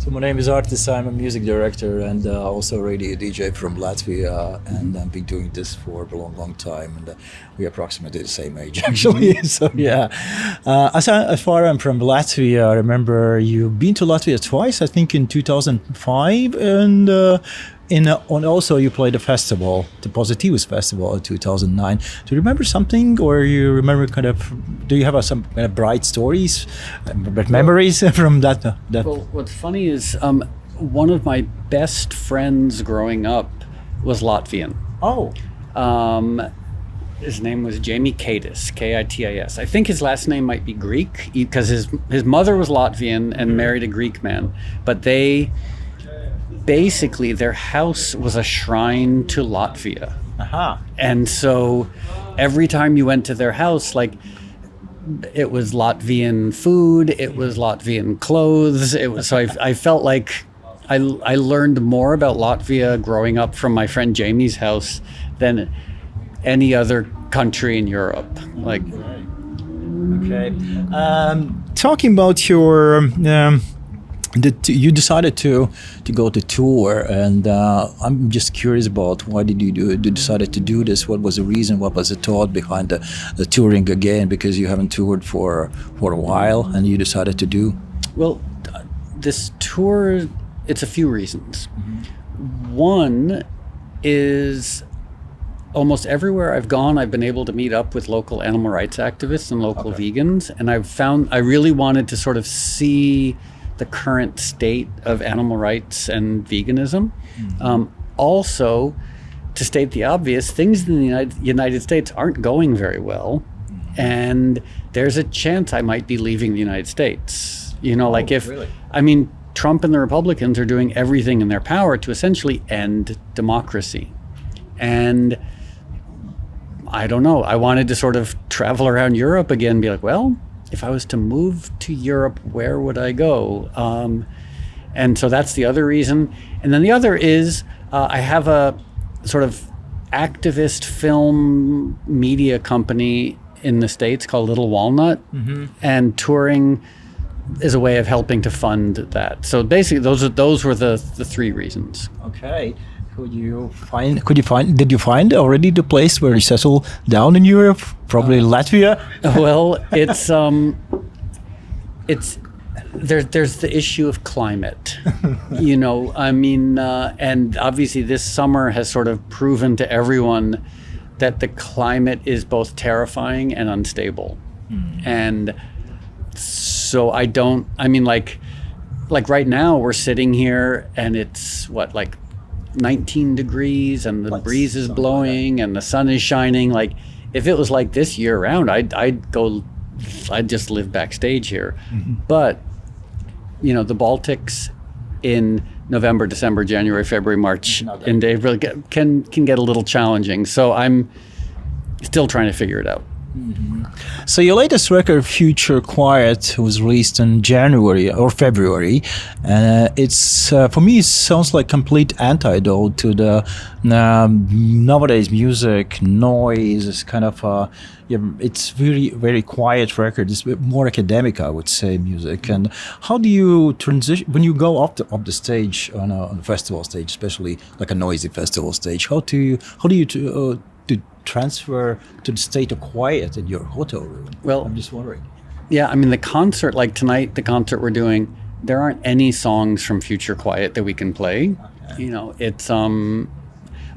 So my name is Artis. I'm a music director and also radio DJ from Latviju, and I've been doing this for a long time. And we're approximately the same age, actually. So yeah, as far I'm from Latvia, I remember you've been to Latvia twice. I think in 2005 and. And also you played a festival, the Positivus Festival in 2009. Do you remember something, or you remember do you have some kind of bright stories, memories from that? Well, what's funny is one of my best friends growing up was Latvian. Oh. His name was Jamie Kitis, Kitis. I think his last name might be Greek, because his mother was Latvian and married a Greek man, but basically their house was a shrine to Latvia. And so every time you went to their house, like, it was Latvian food, it was Latvian clothes, so I felt like I learned more about Latvia growing up from my friend Jamie's house than any other country in Europe. Like, okay. Talking about your you decided to go to tour, and I'm just curious about why did you decided to do this? What was the reason? What was the thought behind the touring again? Because you haven't toured for a while, and you decided to do. Well, this tour, it's a few reasons. Mm-hmm. One is almost everywhere I've gone, I've been able to meet up with local animal rights activists and local vegans, and I've found I really wanted to sort of see the current state of animal rights and veganism. Mm-hmm. Also, to state the obvious, things in the United States aren't going very well, and there's a chance I might be leaving the United States. You know, really? I mean, Trump and the Republicans are doing everything in their power to essentially end democracy. And I don't know, I wanted to sort of travel around Europe again and be like, well, if I was to move to Europe, where would I go? And so that's the other reason. And then the other is I have a sort of activist film media company in the States called Little Walnut, mm-hmm. and touring is a way of helping to fund that. So basically, those were the three reasons. Okay. Did you find already the place where you settle down in Europe? Probably Latvia? Well, there's the issue of climate, you know, I mean, and obviously this summer has sort of proven to everyone that the climate is both terrifying and unstable. Mm. And so like right now we're sitting here and it's like 19 degrees and the breeze is blowing and the sun is shining. Like, if it was like this year round, I'd just live backstage here. Mm-hmm. But you know, the Baltics in November, December, January, February, March, and they really can get a little challenging. So I'm still trying to figure it out. Mm-hmm. So your latest record, Future Quiet, was released in January or February, and it's for me it sounds like complete antidote to the nowadays music noise. It's kind of it's very, very quiet record. It's more academic, I would say, music. And how do you transition when you go up the stage on a festival stage, especially like a noisy festival stage? How do you to transfer to the state of quiet in your hotel room? Well, I'm just wondering. Yeah, I mean, the concert, like tonight, the concert we're doing, there aren't any songs from Future Quiet that we can play. Okay. You know, it's when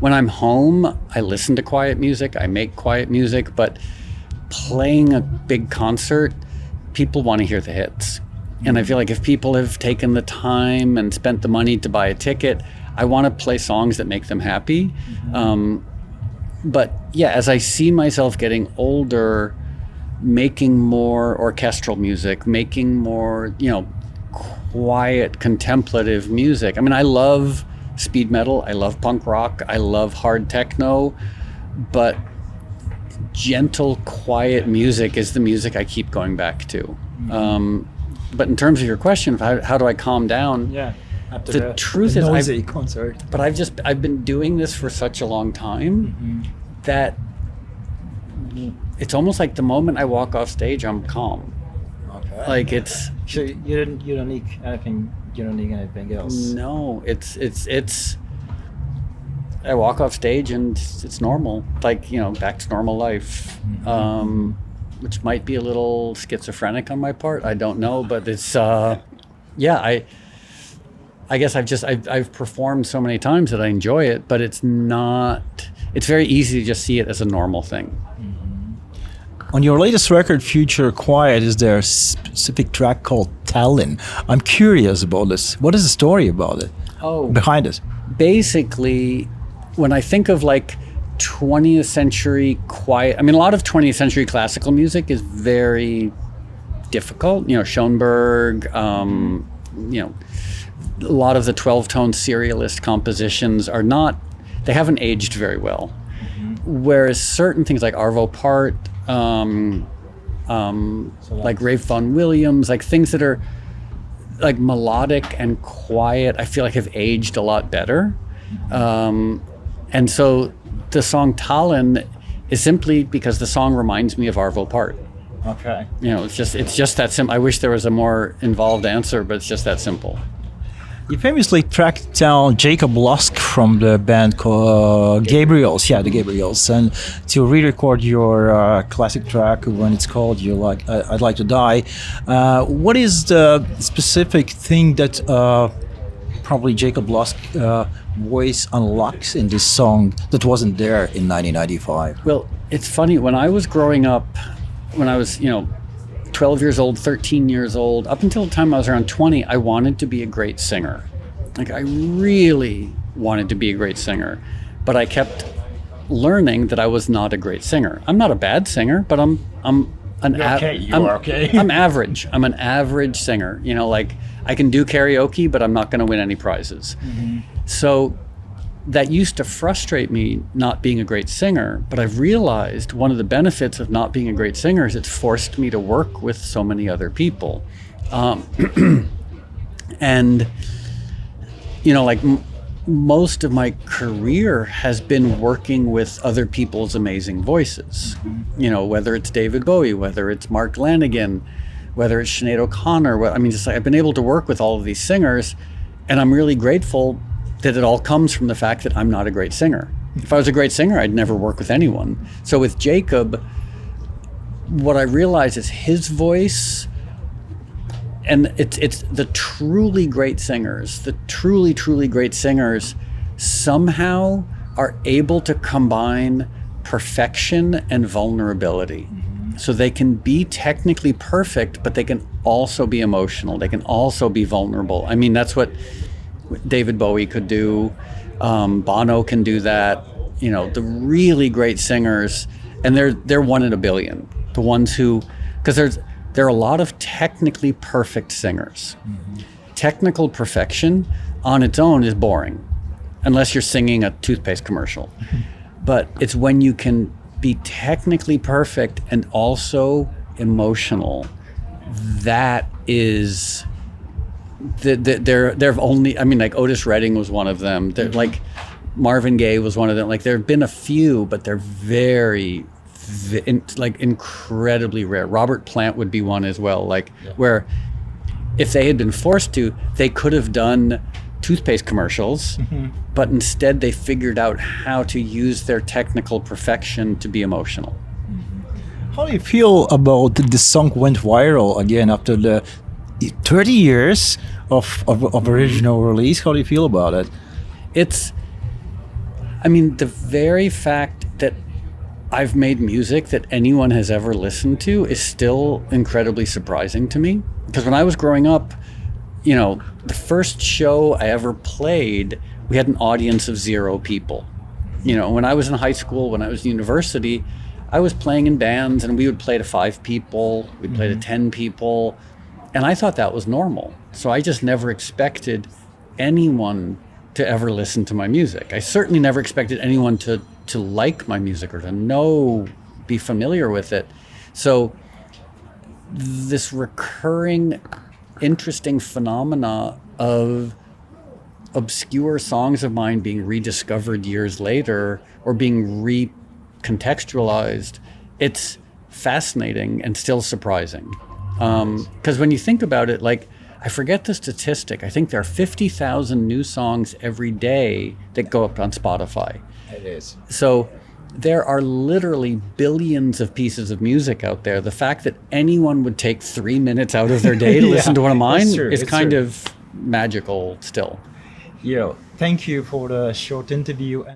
I'm home, I listen to quiet music, I make quiet music, but playing a big concert, people want to hear the hits. Mm-hmm. And I feel like if people have taken the time and spent the money to buy a ticket, I want to play songs that make them happy. Mm-hmm. But yeah, as I see myself getting older, making more orchestral music, making more, you know, quiet, contemplative music. I mean, I love speed metal, I love punk rock, I love hard techno, but gentle, quiet music is the music I keep going back to. Mm-hmm. But in terms of your question, how do I calm down? Yeah. The truth is, noisy concert. But I've been doing this for such a long time, mm-hmm. that it's almost like the moment I walk off stage, I'm calm. Okay. Like it's. So you don't need anything. You don't need anything else. No, it's. I walk off stage and it's normal, like, back to normal life, which might be a little schizophrenic on my part. I don't know, but it's, I guess I've performed so many times that I enjoy it, but it's very easy to just see it as a normal thing. On your latest record, Future Quiet, is there a specific track called Tallinn? I'm curious about this. What is the story about it? Behind it? Basically, when I think of like 20th century quiet, a lot of 20th century classical music is very difficult. Schoenberg, a lot of the 12-tone serialist compositions they haven't aged very well. Whereas certain things like Arvo Part, like Rafe Vaughan Williams, like things that are like melodic and quiet, I feel like have aged a lot better. And so the song Tallinn is simply because the song reminds me of Arvo Part. Okay. It's just that simple. I wish there was a more involved answer, but it's just that simple. You famously tracked down Jacob Lusk from the band called Gabriels, the Gabriels, and to re-record your classic track when it's called I'd Like to Die. What is the specific thing that probably Jacob Lusk voice unlocks in this song that wasn't there in 1995? Well, it's funny, when I was growing up, when I was 12 years old, 13 years old, up until the time I was around 20, I wanted to be a great singer. Like, I really wanted to be a great singer, but I kept learning that I was not a great singer. I'm not a bad singer, but I'm average. I'm an average singer. Like, I can do karaoke, but I'm not going to win any prizes. So that used to frustrate me, not being a great singer, but I've realized one of the benefits of not being a great singer is it's forced me to work with so many other people. And, most of my career has been working with other people's amazing voices. Whether it's David Bowie, whether it's Mark Lanigan, whether it's Sinead O'Connor. I've been able to work with all of these singers, and I'm really grateful that it all comes from the fact that I'm not a great singer. If I was a great singer, I'd never work with anyone. So with Jacob, what I realized is his voice, and it's the truly great singers, the truly, truly great singers somehow are able to combine perfection and vulnerability. So they can be technically perfect, but they can also be emotional. They can also be vulnerable. That's what David Bowie could do. Bono can do that. The really great singers, and they're one in a billion. The ones who, because there are a lot of technically perfect singers. Technical perfection on its own is boring, unless you're singing a toothpaste commercial. But it's when you can be technically perfect and also emotional, that is. They're only, like Otis Redding was one of them. They're like Marvin Gaye was one of them. Like, there have been a few, but they're very, incredibly rare. Robert Plant would be one as well. Where if they had been forced to, they could have done toothpaste commercials, but instead they figured out how to use their technical perfection to be emotional. How do you feel about this song went viral again after the 30 years of original release? How do you feel about it? It's, the very fact that I've made music that anyone has ever listened to is still incredibly surprising to me. Because when I was growing up, the first show I ever played, we had an audience of 0 people. When I was in high school, when I was in university, I was playing in bands, and we would play to 5 people, we'd play to 10 people. And I thought that was normal. So I just never expected anyone to ever listen to my music. I certainly never expected anyone to like my music or to be familiar with it. So this recurring, interesting phenomena of obscure songs of mine being rediscovered years later or being recontextualized, it's fascinating and still surprising. Because when you think about it, like, I forget the statistic. I think there are 50,000 new songs every day that go up on Spotify. It is. So there are literally billions of pieces of music out there. The fact that anyone would take 3 minutes out of their day to listen to one of mine is kind of magical still. Yeah, thank you for the short interview.